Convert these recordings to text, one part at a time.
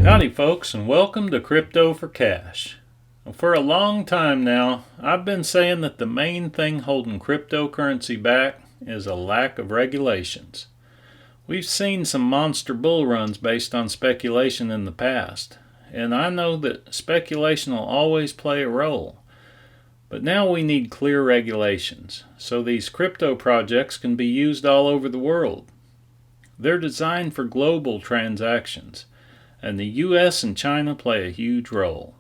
Howdy, folks, and welcome to Crypto for Cash. For a long time now, I've been saying that the main thing holding cryptocurrency back is a lack of regulations. We've seen some monster bull runs based on speculation in the past, and I know that speculation will always play a role. But now we need clear regulations so these crypto projects can be used all over the world. They're designed for global transactions, and the US and China play a huge role.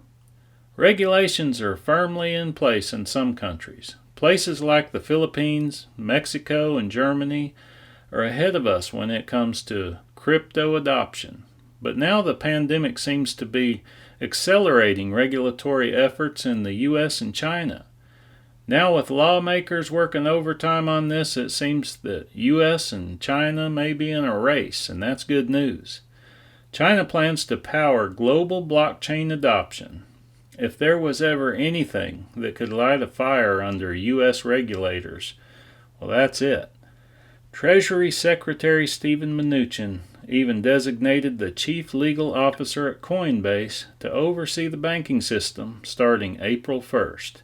Regulations are firmly in place in some countries. Places like the Philippines, Mexico, and Germany are ahead of us when it comes to crypto adoption. But now the pandemic seems to be accelerating regulatory efforts in the US and China. Now, with lawmakers working overtime on this, it seems that US and China may be in a race, and that's good news. China plans to power global blockchain adoption. If there was ever anything that could light a fire under U.S. regulators, well, that's it. Treasury Secretary Steven Mnuchin even designated the chief legal officer at Coinbase to oversee the banking system starting April 1st.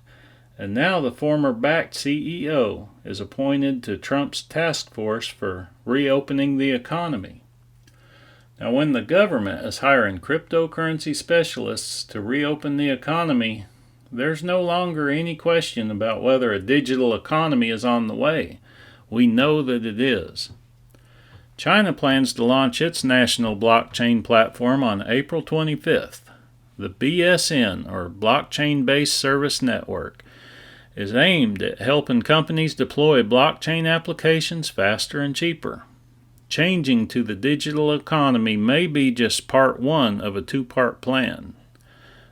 And now the former Bakkt CEO is appointed to Trump's task force for reopening the economy. Now, when the government is hiring cryptocurrency specialists to reopen the economy, there's no longer any question about whether a digital economy is on the way. We know that it is. China plans to launch its national blockchain platform on April 25th. The BSN, or Blockchain Based Service Network, is aimed at helping companies deploy blockchain applications faster and cheaper. Changing to the digital economy may be just part one of a two-part plan.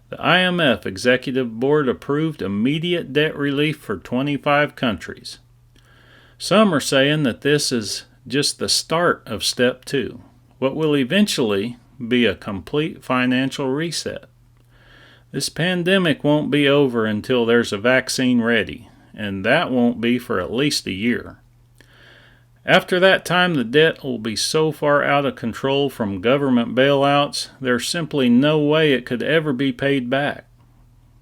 The IMF Executive Board approved immediate debt relief for 25 countries. Some are saying that this is just the start of step two, what will eventually be a complete financial reset. This pandemic won't be over until there's a vaccine ready, and that won't be for at least a year. After that time, the debt will be so far out of control from government bailouts, there's simply no way it could ever be paid back.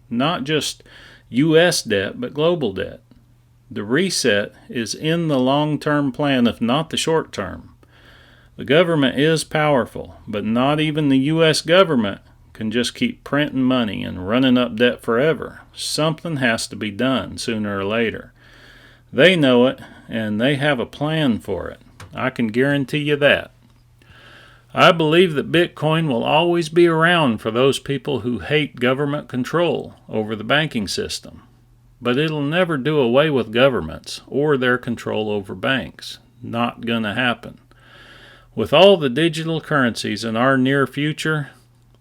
Not just U.S. debt, but global debt. The reset is in the long-term plan, if not the short-term. The government is powerful, but not even the U.S. government can just keep printing money and running up debt forever. Something has to be done sooner or later. They know it, and they have a plan for it. I can guarantee you that. I believe that Bitcoin will always be around for those people who hate government control over the banking system. But it'll never do away with governments or their control over banks. Not gonna happen. With all the digital currencies in our near future,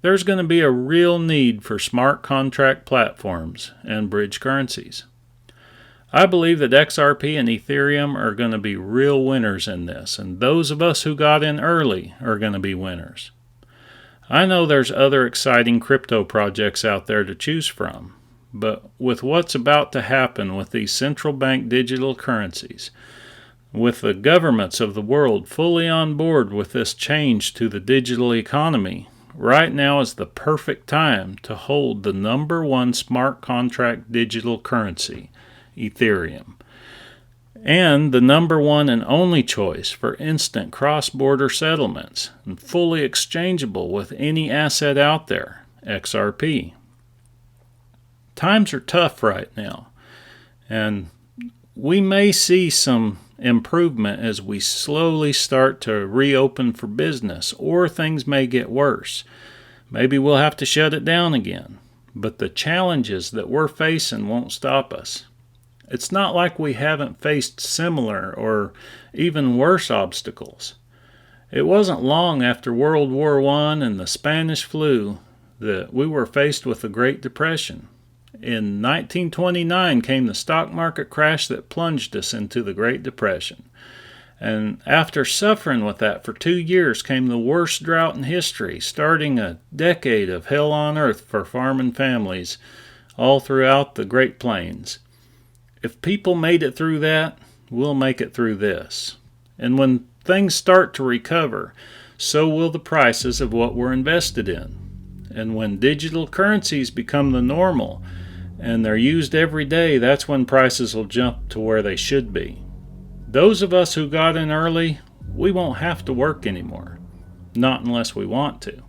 there's going to be a real need for smart contract platforms and bridge currencies. I believe that XRP and Ethereum are going to be real winners in this, and those of us who got in early are going to be winners. I know there's other exciting crypto projects out there to choose from, but with what's about to happen with these central bank digital currencies, with the governments of the world fully on board with this change to the digital economy, right now is the perfect time to hold the number one smart contract digital currency, Ethereum, and the number one and only choice for instant cross-border settlements and fully exchangeable with any asset out there, XRP. Times are tough right now, and we may see some improvement as we slowly start to reopen for business, or things may get worse. Maybe we'll have to shut it down again. But the challenges that we're facing won't stop us. It's not like we haven't faced similar or even worse obstacles. It wasn't long after World War I and the Spanish flu that we were faced with the Great Depression. In 1929 came the stock market crash that plunged us into the Great Depression. And after suffering with that for 2 years came the worst drought in history, starting a decade of hell on earth for farming families all throughout the Great Plains. If people made it through that, we'll make it through this. And when things start to recover, so will the prices of what we're invested in. And when digital currencies become the normal and they're used every day, that's when prices will jump to where they should be. Those of us who got in early, we won't have to work anymore. Not unless we want to.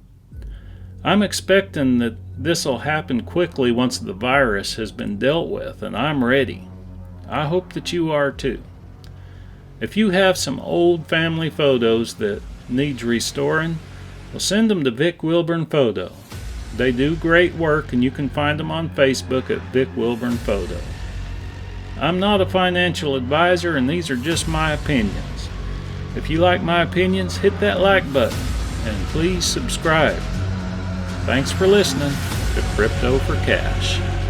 I'm expecting that this will happen quickly once the virus has been dealt with, and I'm ready. I hope that you are too. If you have some old family photos that needs restoring, well, send them to Vic Wilburn Photo. They do great work, and you can find them on Facebook at Vic Wilburn Photo. I'm not a financial advisor, and these are just my opinions. If you like my opinions, hit that like button, and please subscribe. Thanks for listening to Crypto for Cash.